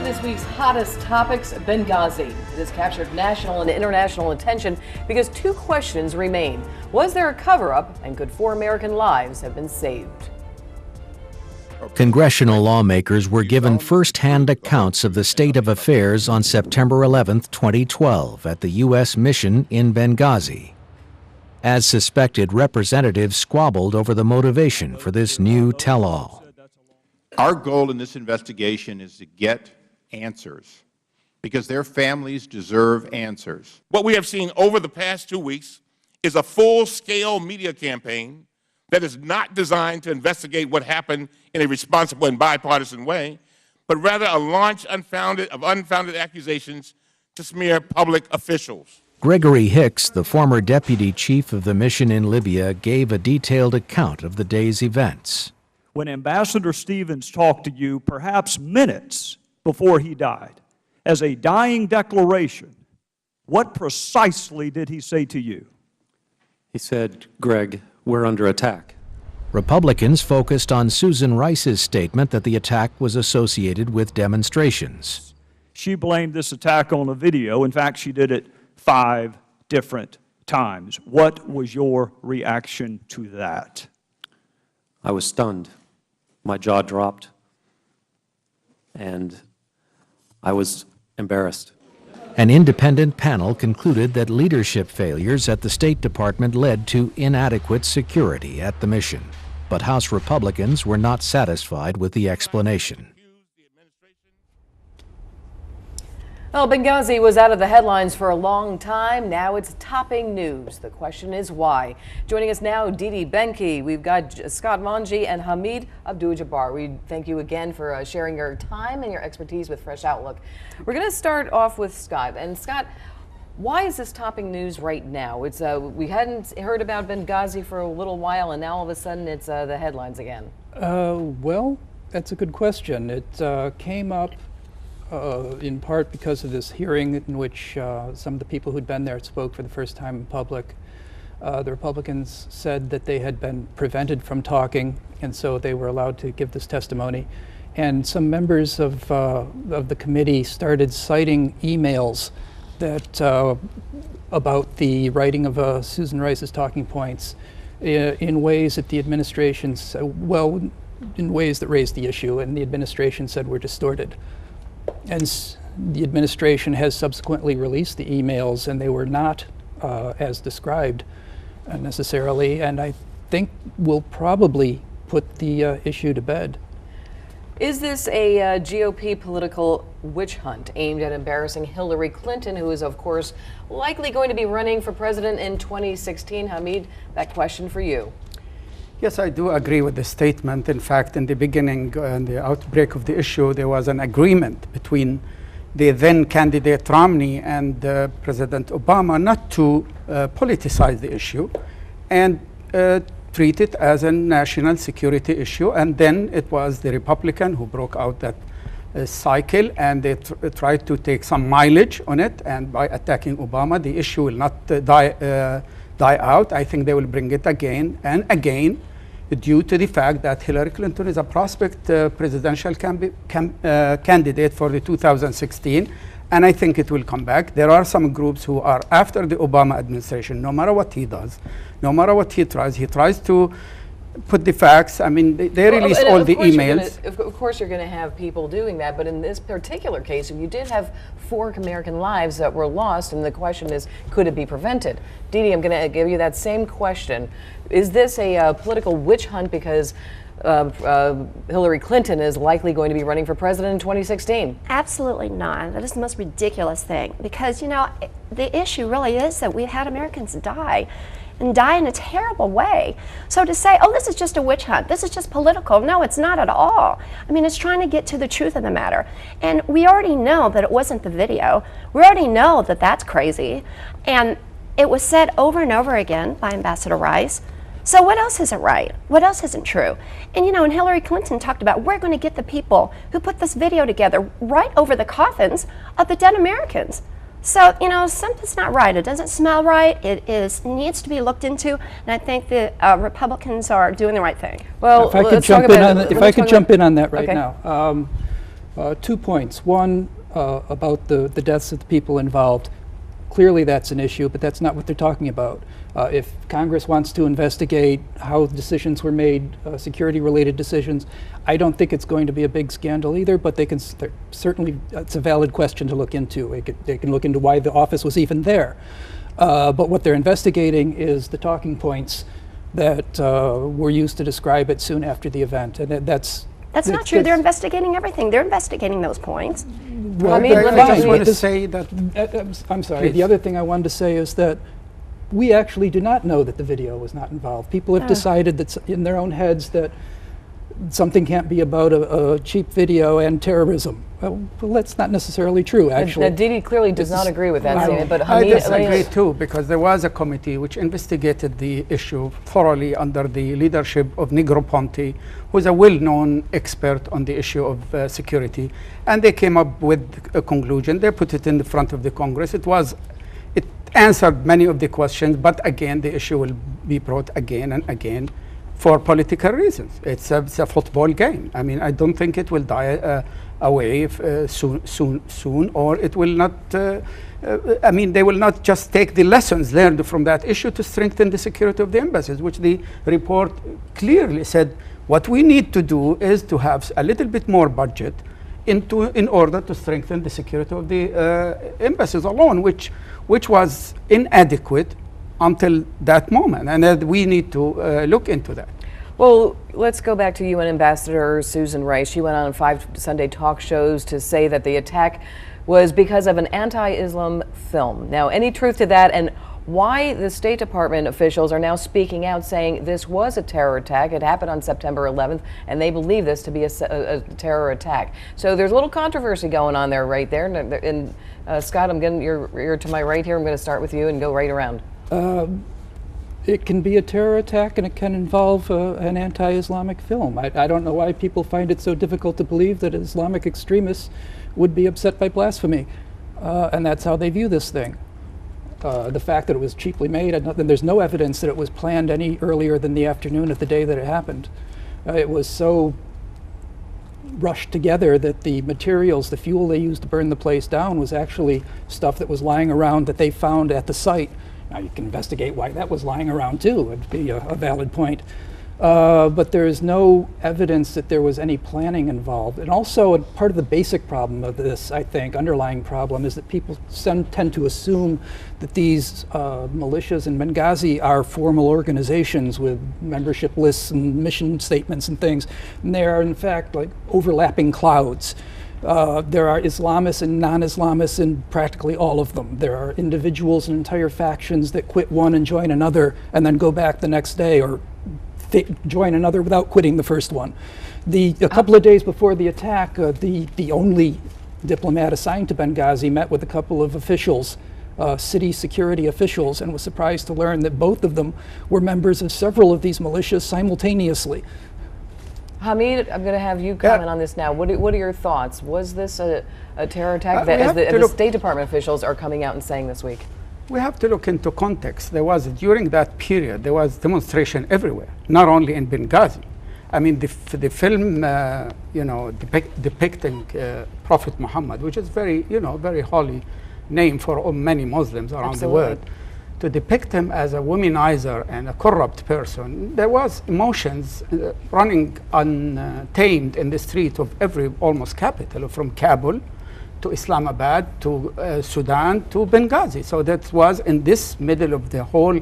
of this week's hottest topics, Benghazi. It has captured national and international attention because two questions remain. Was there a cover-up, and could 4 American lives have been saved? Congressional lawmakers were given first-hand accounts of the state of affairs on September 11, 2012, at the U.S. mission in Benghazi. As suspected, representatives squabbled over the motivation for this new tell-all. Our goal in this investigation is to get answers, because their families deserve answers. What we have seen over the past 2 weeks is a full-scale media campaign that is not designed to investigate what happened in a responsible and bipartisan way, but rather a launch of unfounded accusations to smear public officials. Gregory Hicks, the former deputy chief of the mission in Libya, gave a detailed account of the day's events. When Ambassador Stevens talked to you, perhaps minutes before he died, as a dying declaration, what precisely did he say to you? He said, "Greg, we're under attack." Republicans focused on Susan Rice's statement that the attack was associated with demonstrations. She blamed this attack on a video. In fact, she did it 5 different times. What was your reaction to that? I was stunned. My jaw dropped, and I was embarrassed. An independent panel concluded that leadership failures at the State Department led to inadequate security at the mission. But House Republicans were not satisfied with the explanation. Well, Benghazi was out of the headlines for a long time. Now it's topping news. The question is why. Joining us now, Dee Dee Benkie. We've got Scott Monje and Hamid Abdeljaber. We thank you again for sharing your time and your expertise with Fresh Outlook. We're going to start off with Scott. And Scott, why is this topping news right now? It's we hadn't heard about Benghazi for a little while, and now all of a sudden it's the headlines again. Well, that's a good question. It came up in part because of this hearing in which some of the people who'd been there spoke for the first time in public. The Republicans said that they had been prevented from talking, and so they were allowed to give this testimony. And some members of the committee started citing emails that about the writing of Susan Rice's talking points in ways that the administration, well, in ways that raised the issue, and the administration said were distorted. And the administration has subsequently released the emails, and they were not as described necessarily, and I think will probably put the issue to bed. Is this a GOP political witch hunt aimed at embarrassing Hillary Clinton, who is, of course, likely going to be running for president in 2016? Hamid, that question for you. Yes, I do agree with the statement. In fact, in the beginning, in the outbreak of the issue, there was an agreement between the then candidate Romney and President Obama not to politicize the issue and treat it as a national security issue. And then it was the Republican who broke out that cycle, and they tried to take some mileage on it. And by attacking Obama, the issue will not die out. I think they will bring it again and again, due to the fact that Hillary Clinton is a prospect presidential candidate for the 2016, and I think it will come back. There are some groups who are after the Obama administration, no matter what he does, no matter what he tries to put the facts. I mean, they released all the emails. Of course you're going to have people doing that, but in this particular case, you did have 4 American lives that were lost, and the question is, could it be prevented? Dee Dee, I'm going to give you that same question. Is this a political witch hunt because Hillary Clinton is likely going to be running for president in 2016? Absolutely not. That is the most ridiculous thing, because, you know, the issue really is that we've had Americans die, and die in a terrible way. So to say, oh, this is just a witch hunt, this is just political, no, it's not at all. I mean, it's trying to get to the truth of the matter. And we already know that it wasn't the video. We already know that that's crazy. And it was said over and over again by Ambassador Rice. So what else isn't right? What else isn't true? And you know, and Hillary Clinton talked about, we're going to get the people who put this video together right over the coffins of the dead Americans. So, you know, something's not right. It doesn't smell right. It needs to be looked into, and I think the Republicans are doing the right thing. Well, if I could jump in on that right now. 2 points. One, about the deaths of the people involved. Clearly that's an issue, but that's not what they're talking about. If Congress wants to investigate how decisions were made, security-related decisions, I don't think it's going to be a big scandal either, but they can certainly, it's a valid question to look into. They can look into why the office was even there. But what they're investigating is the talking points that were used to describe it soon after the event, and That's not true. They're investigating everything. They're investigating those points. Well, I mean, I just want to say that. I'm sorry. Please. The other thing I wanted to say is that we actually do not know that the video was not involved. People have decided that in their own heads that something can't be about a cheap video and terrorism. Well, that's not necessarily true, actually. Dee Dee clearly does not agree with that statement, but I Hamid, disagree too, because there was a committee which investigated the issue thoroughly under the leadership of Negroponte, who's a well-known expert on the issue of security, and they came up with a conclusion. They put it in the front of the Congress. It answered many of the questions, but again, the issue will be brought again and again for political reasons. It's a football game. I mean, I don't think it will die away soon, or it will not, I mean, they will not just take the lessons learned from that issue to strengthen the security of the embassies, which the report clearly said what we need to do is to have a little bit more budget in order to strengthen the security of the embassies alone, which was inadequate until that moment, and we need to look into that. well, let's go back to UN Ambassador Susan Rice. She went on 5 Sunday talk shows to say that the attack was because of an anti-Islam film. Now, any truth to that, and why the State Department officials are now speaking out saying this was a terror attack? It happened on September 11th, and they believe this to be a terror attack. So there's a little controversy going on there, right there. And Scott, I'm getting you're to my right here. I'm going to start with you and go right around. It can be a terror attack, and it can involve an anti-Islamic film. I don't know why people find it so difficult to believe that Islamic extremists would be upset by blasphemy, and that's how they view this thing. The fact that it was cheaply made, and there's no evidence that it was planned any earlier than the afternoon of the day that it happened. It was so rushed together that the materials, the fuel they used to burn the place down, was actually stuff that was lying around that they found at the site. Now you can investigate why that was lying around too. It'd be a valid point. But there is no evidence that there was any planning involved. And also, part of the basic problem of this, I think, underlying problem, is that people tend to assume that these militias in Benghazi are formal organizations with membership lists and mission statements and things. And they are, in fact, like overlapping clouds. There are Islamists and non-Islamists in practically all of them. There are individuals and entire factions that quit one and join another and then go back the next day, or join another without quitting the first one. A couple of days before the attack, the only diplomat assigned to Benghazi met with a couple of officials, city security officials, and was surprised to learn that both of them were members of several of these militias simultaneously. Hamid, I'm going to have you comment on this now. What are your thoughts? Was this a terror attack that, as the State Department officials are coming out and saying this week? We have to look into context. There was, during that period, there was demonstration everywhere, not only in Benghazi. I mean, the film, depicting Prophet Muhammad, which is very holy name for many Muslims around the world, to depict him as a womanizer and a corrupt person, there was emotions running untamed in the street of every almost capital, from Kabul to Islamabad to Sudan to Benghazi. So that was in this middle of the whole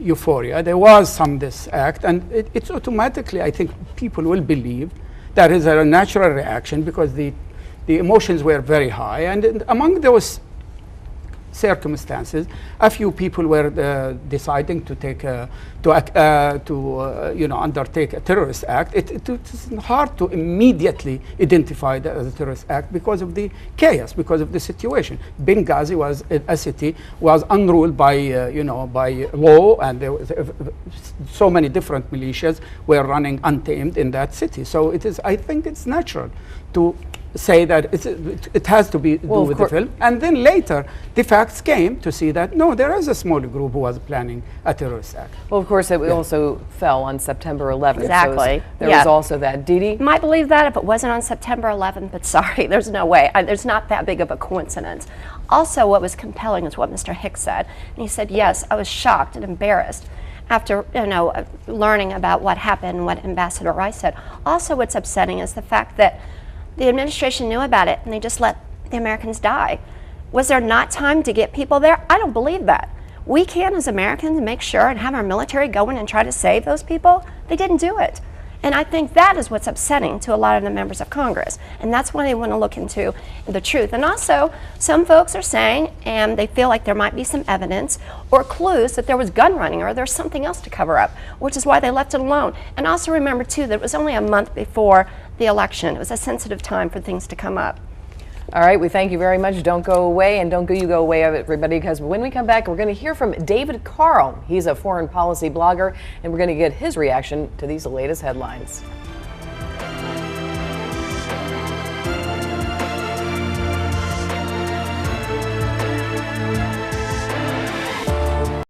euphoria. There was this act, and it's automatically, I think, people will believe that is a natural reaction because the emotions were very high, and among those circumstances, a few people were deciding to undertake a terrorist act. It's hard to immediately identify that as a terrorist act because of the chaos, because of the situation. Benghazi was a city was unruled by by law, and there was so many different militias were running untamed in that city. So I think it's natural to say that it has to be do with the film. And then later, the facts came to see that, no, there is a small group who was planning a terrorist act. Well, of course, it also fell on September 11th. Exactly. So there was also that. Dee Dee? You might believe that if it wasn't on September 11th, but sorry, there's no way. There's not that big of a coincidence. Also, what was compelling is what Mr. Hicks said. And he said, yes, I was shocked and embarrassed after learning about what happened and what Ambassador Rice said. Also, what's upsetting is the fact that the administration knew about it and they just let the Americans die. Was there not time to get people there? I don't believe that. We can, as Americans, make sure and have our military go in and try to save those people. They didn't do it. And I think that is what's upsetting to a lot of the members of Congress. And that's why they want to look into the truth. And also, some folks are saying, and they feel like there might be some evidence or clues that there was gun running or there's something else to cover up, which is why they left it alone. And also remember, too, that it was only a month before the election. It was a sensitive time for things to come up. All right, we thank you very much. Don't go away, and don't you go away, everybody, because when we come back, we're going to hear from David Carl. He's a foreign policy blogger, and we're going to get his reaction to these latest headlines.